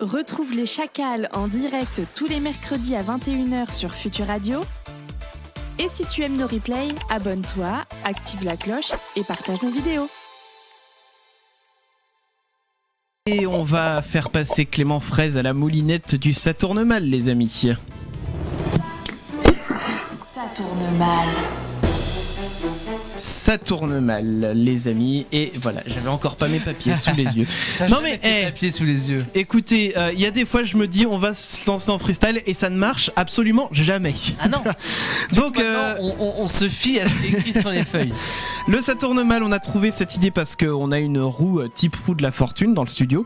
Retrouve les Chacals en direct tous les mercredis à 21h sur Futur Radio. Et si tu aimes nos replays, abonne-toi, active la cloche et partage nos vidéos. Et on va faire passer Clément Fraise à la moulinette du Ça tourne mal, les amis. Ça tourne mal. Ça tourne mal, les amis. Et voilà, j'avais encore pas mes papiers sous les yeux. Non mais papiers sous les yeux. Écoutez, il y a des fois je me dis on va se lancer en freestyle et ça ne marche absolument jamais. Ah non. Donc on se fie à ce qui est écrit sur les feuilles. Le Ça tourne mal, on a trouvé cette idée parce qu'on a une roue type roue de la fortune dans le studio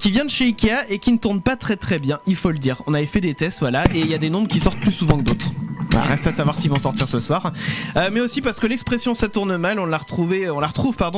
qui vient de chez Ikea et qui ne tourne pas très très bien, il faut le dire. On avait fait des tests, voilà, et il y a des nombres qui sortent plus souvent que d'autres. Reste à savoir s'ils vont sortir ce soir. Mais aussi parce que l'expression ça tourne mal, on la retrouve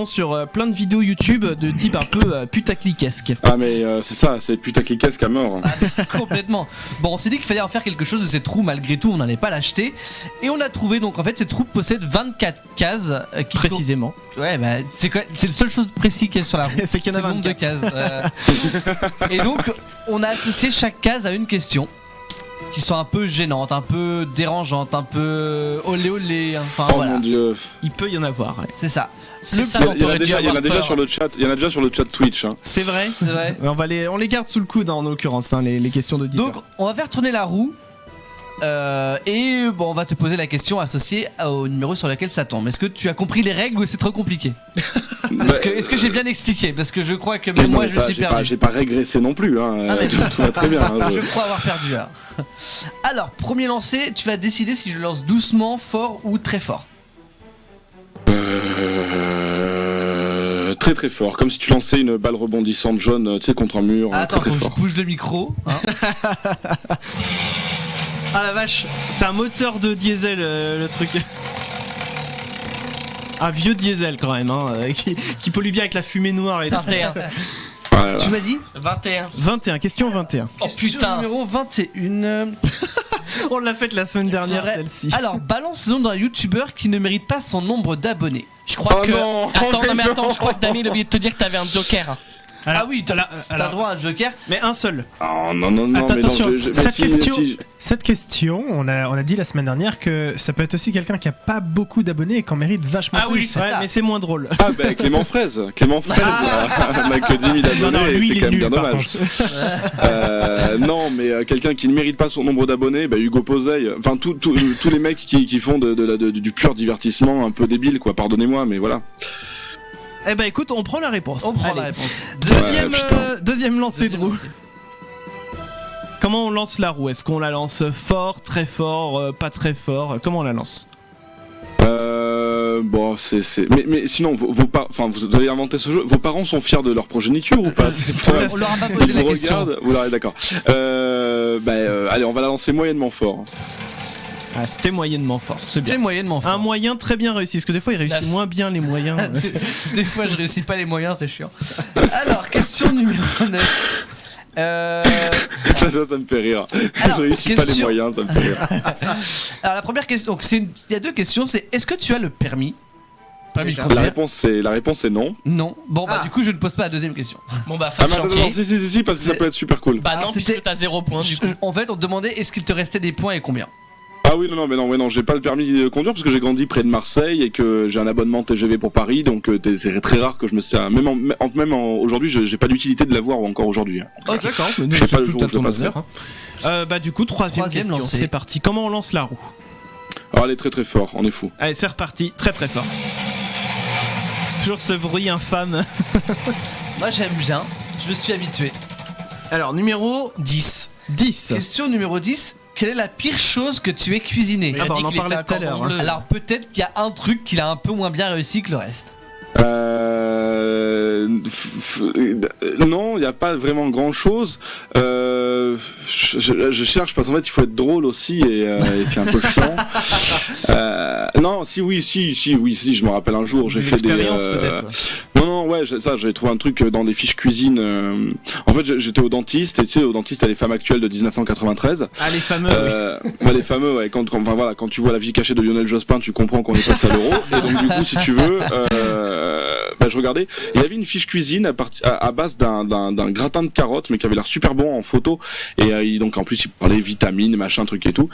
sur plein de vidéos YouTube de type un peu putacliquesque. Ah mais c'est ça, c'est putacliquesque à mort. Ah, complètement. Bon, on s'est dit qu'il fallait en faire quelque chose de cette roue, malgré tout, on n'allait pas l'acheter. Et on a trouvé, donc en fait, cette roue possède 24 cases. Précisément. Ouais, bah c'est la seule chose précise qu'il y a sur la roue. C'est qu'il y en a 24. Le nombre de cases. Et donc, on a associé chaque case à une question. Qui sont un peu gênantes, un peu dérangeantes, un peu olé, enfin Oh voilà. mon dieu. Il peut y en avoir. Ouais. C'est ça. C'est ça, Il y en a déjà sur le chat. Il y en a déjà sur le chat Twitch. Hein. C'est vrai. C'est vrai. On les garde sous le coude en l'occurrence, hein, les questions d'auditeurs. Donc on va faire tourner la roue. Et bon, on va te poser la question associée au numéro sur lequel ça tombe. Est-ce que tu as compris les règles ou c'est trop compliqué? Est-ce que j'ai bien expliqué? Parce que je crois que même moi je me suis perdu. J'ai pas régressé non plus. Hein. Tout va très bien. Hein, je crois avoir perdu. Alors, premier lancer, tu vas décider si je lance doucement, fort ou très fort. Très très fort, comme si tu lançais une balle rebondissante jaune, tu sais, contre un mur. Attends, très, très faut fort. que je bouge le micro. Hein. Ah la vache, c'est un moteur de diesel le truc. Un vieux diesel quand même, hein, qui pollue bien avec la fumée noire et 21. Voilà. Tu m'as dit 21, question 21. Oh putain. Numéro 21. On l'a faite la semaine dernière celle-ci. Alors, balance le nom d'un youtubeur qui ne mérite pas son nombre d'abonnés. Je crois que. Non. Attends, je crois que Damien a oublié de te dire que t'avais un joker. Alors, ah oui, t'as droit à un joker. Mais un seul. Oh non. Attends, mais attention, non, cette question, on a dit la semaine dernière que ça peut être aussi quelqu'un qui a pas beaucoup d'abonnés et qui en mérite vachement Ah plus. oui, c'est Ouais, ça. mais c'est moins drôle. Ah bah Clément Fraise n'a que 10 000 abonnés, Non, lui c'est il est quand même nul bien par dommage. contre. Non, mais quelqu'un qui ne mérite pas son nombre d'abonnés, bah Hugo Poseil, enfin tous les mecs qui font du pur divertissement un peu débile, quoi. Pardonnez-moi, mais voilà. Eh ben écoute, on prend la réponse. On prend Allez. la réponse. Deuxième lancé de roue. lancé. Comment on lance la roue? Est-ce qu'on la lance fort, très fort, pas très fort? Comment on la lance? Bon, mais sinon, vous avez inventé ce jeu. Vos parents sont fiers de leur progéniture ou pas? On leur a pas posé la question. Vous regardez, d'accord. Allez, on va la lancer moyennement fort. Ah, c'était moyennement fort, c'est bien. C'est moyennement fort. Un moyen très bien réussi, parce que des fois il réussit moins bien les moyens. Des fois je réussis pas les moyens, c'est chiant. Alors, question numéro 9. Ça me fait rire. Alors, Je réussis pas les moyens, ça me fait rire. Alors la première question, donc il y a deux questions, c'est est-ce que tu as le permis de La conduire? réponse est non. Non. Bon bah du coup je ne pose pas la deuxième question. Bon bah, Ah fin de mais chantier. attends, si, parce que ça peut être super cool. Bah non, C'était- puisque t'as 0 points du coup. En fait on te demandait est-ce qu'il te restait des points et combien. Ah oui, non, j'ai pas le permis de conduire parce que j'ai grandi près de Marseille et que j'ai un abonnement TGV pour Paris, donc c'est très rare que je me sers. Même aujourd'hui, j'ai pas d'utilité de l'avoir encore aujourd'hui. Ok, d'accord. Je sais pas le jour où je le passerai. Bah du coup, troisième question, lancé. c'est parti. Comment on lance la roue? Alors elle est très très fort, on est fou. Allez, c'est reparti, très très fort. Toujours ce bruit infâme. Moi j'aime bien, je me suis habitué. Alors, numéro 10. Question numéro 10. Quelle est la pire chose que tu aies cuisinée? Il a bah, dit on en qu'il était parlait un tout à cordon l'heure, bleu. Alors peut-être qu'il y a un truc qu'il a un peu moins bien réussi que le reste. Non, il n'y a pas vraiment grand chose. Je cherche parce qu'en fait il faut être drôle aussi et c'est un peu chiant. Non, si, je me rappelle un jour, j'ai fait des. Peut-être. Non, ouais, j'ai trouvé un truc dans des fiches cuisine. En fait, j'étais au dentiste, et tu sais, au dentiste, t'as les femmes actuelles de 1993. Ah, les fameux. Bah, les fameux, ouais. Quand tu vois la vie cachée de Lionel Jospin, tu comprends qu'on est passé à l'euro. Et donc, du coup, si tu veux, je regardais. Il y avait une fiche cuisine à base d'un gratin de carottes, mais qui avait l'air super bon en photo. Et donc, en plus, il parlait vitamines, machin, truc et tout.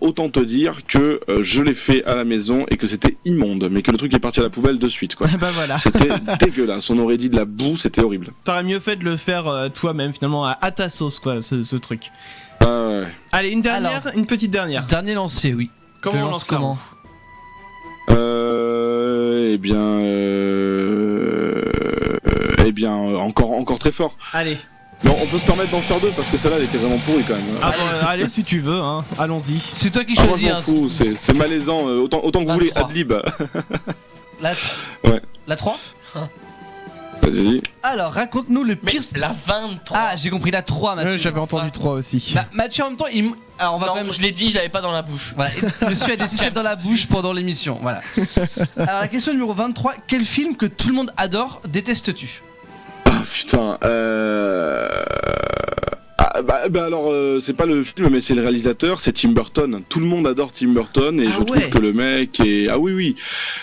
Autant te dire que je l'ai fait à la maison et que c'était immonde, mais que le truc est parti à la poubelle de suite, quoi. Bah voilà. C'était dégueulasse. On aurait dit de la boue, c'était horrible. T'aurais mieux fait de le faire toi-même, finalement, à ta sauce, quoi, ce truc. Ouais. Allez, une dernière, une petite dernière. Dernier lancé, oui. Comment Je on lance lance comment Encore très fort. Allez. Non, on peut se permettre d'en faire deux parce que celle-là elle était vraiment pourrie quand même. Ah bon, allez, si tu veux, hein. Allons-y. C'est toi qui Moi je choisis. m'en fous, c'est malaisant. Autant que vous voulez 23. adlib. Ouais. Ouais. La 3. Vas-y. Alors, raconte-nous le Mais pire. la 23. Ah, j'ai compris la 3, Mathieu. J'avais entendu 3 aussi. Mathieu, en même temps, alors on va non, quand même. je l'ai dit, je l'avais pas dans la bouche. Voilà, monsieur a des sucettes dans la bouche pendant l'émission. Voilà. Alors, la question numéro 23. Quel film que tout le monde adore détestes-tu? Ah putain. Alors c'est pas le film mais c'est le réalisateur, c'est Tim Burton. Tout le monde adore Tim Burton et je trouve que le mec est oui.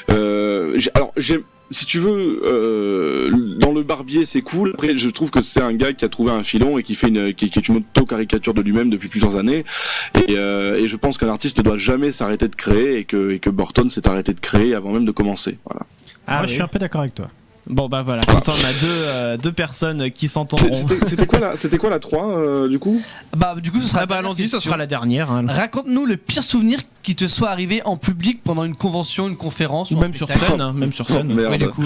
J'aime. Si tu veux, dans le Barbier c'est cool. Après je trouve que c'est un gars qui a trouvé un filon et qui fait qui est une auto-caricature de lui-même depuis plusieurs années. Et je pense qu'un artiste ne doit jamais s'arrêter de créer et que Burton s'est arrêté de créer avant même de commencer. Voilà. Moi, oui. je suis un peu d'accord avec toi. Bon bah voilà, comme ça on a deux personnes qui s'entendront. C'était quoi la 3 du coup? Bah, du coup, ce sera. Ah bah allons-y, ce sera la dernière. Hein. Raconte-nous le pire souvenir qui te soit arrivé en public pendant une convention, une conférence Ou un même sur spectacle. scène, hein, même sur scène. Merde. Ouais, du coup.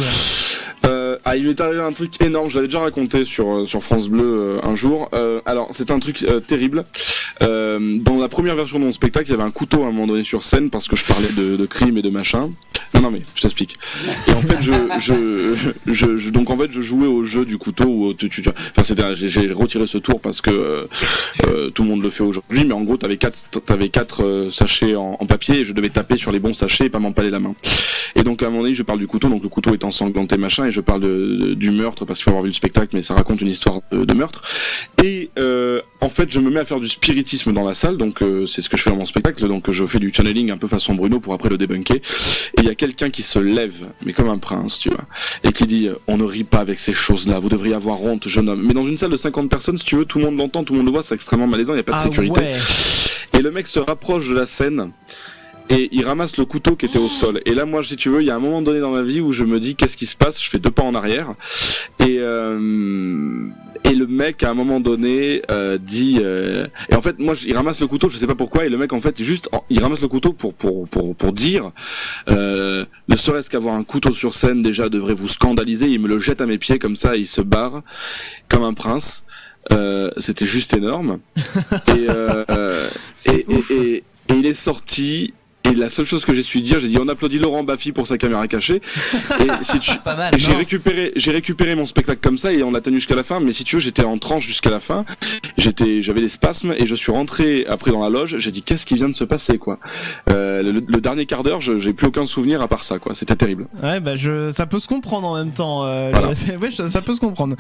Il m'est arrivé un truc énorme, je l'avais déjà raconté sur France Bleu un jour. Alors c'est un truc terrible. Dans la première version de mon spectacle, il y avait un couteau à un moment donné sur scène parce que je parlais de crime et de machin. Non mais je t'explique. Et en fait donc en fait je jouais au jeu du couteau où j'ai retiré ce tour parce que tout le monde le fait aujourd'hui, mais en gros t'avais quatre sachets en papier et je devais taper sur les bons sachets et pas m'empaler la main. Et donc à un moment donné je parle du couteau, donc le couteau est ensanglanté machin et je parle du meurtre parce qu'il faut avoir vu le spectacle, mais ça raconte une histoire de meurtre. Et en fait je me mets à faire du spiritisme dans la salle, donc c'est ce que je fais dans mon spectacle, donc je fais du channeling un peu façon Bruno pour après le débunker. Et il y a quelqu'un qui se lève, mais comme un prince, tu vois, et qui dit on ne rit pas avec ces choses-là, vous devriez avoir honte, jeune homme. Mais dans une salle de 50 personnes, si tu veux, tout le monde l'entend, tout le monde le voit, c'est extrêmement malaisant, il n'y a pas de sécurité. Ouais. Et le mec se rapproche de la scène et il ramasse le couteau qui était au sol. Et là, moi, si tu veux, il y a un moment donné dans ma vie où je me dis qu'est-ce qui se passe, je fais 2 pas en arrière et le mec à un moment donné dit et en fait moi il ramasse le couteau, je sais pas pourquoi, et le mec en fait il ramasse le couteau pour dire ne serait-ce qu'avoir un couteau sur scène déjà devrait vous scandaliser. Il me le jette à mes pieds comme ça et il se barre comme un prince. C'était juste énorme. Et il est sorti. Et la seule chose que j'ai su dire, j'ai dit on applaudit Laurent Baffy pour sa caméra cachée. Et Pas mal. j'ai récupéré mon spectacle comme ça et on l'a tenu jusqu'à la fin. Mais si tu veux, j'étais en tranche jusqu'à la fin. J'avais les spasmes et je suis rentré après dans la loge. J'ai dit qu'est-ce qui vient de se passer quoi. Le dernier quart d'heure, j'ai plus aucun souvenir à part ça quoi. C'était terrible. Ouais bah ça peut se comprendre en même temps. Voilà. Ouais, ça peut se comprendre.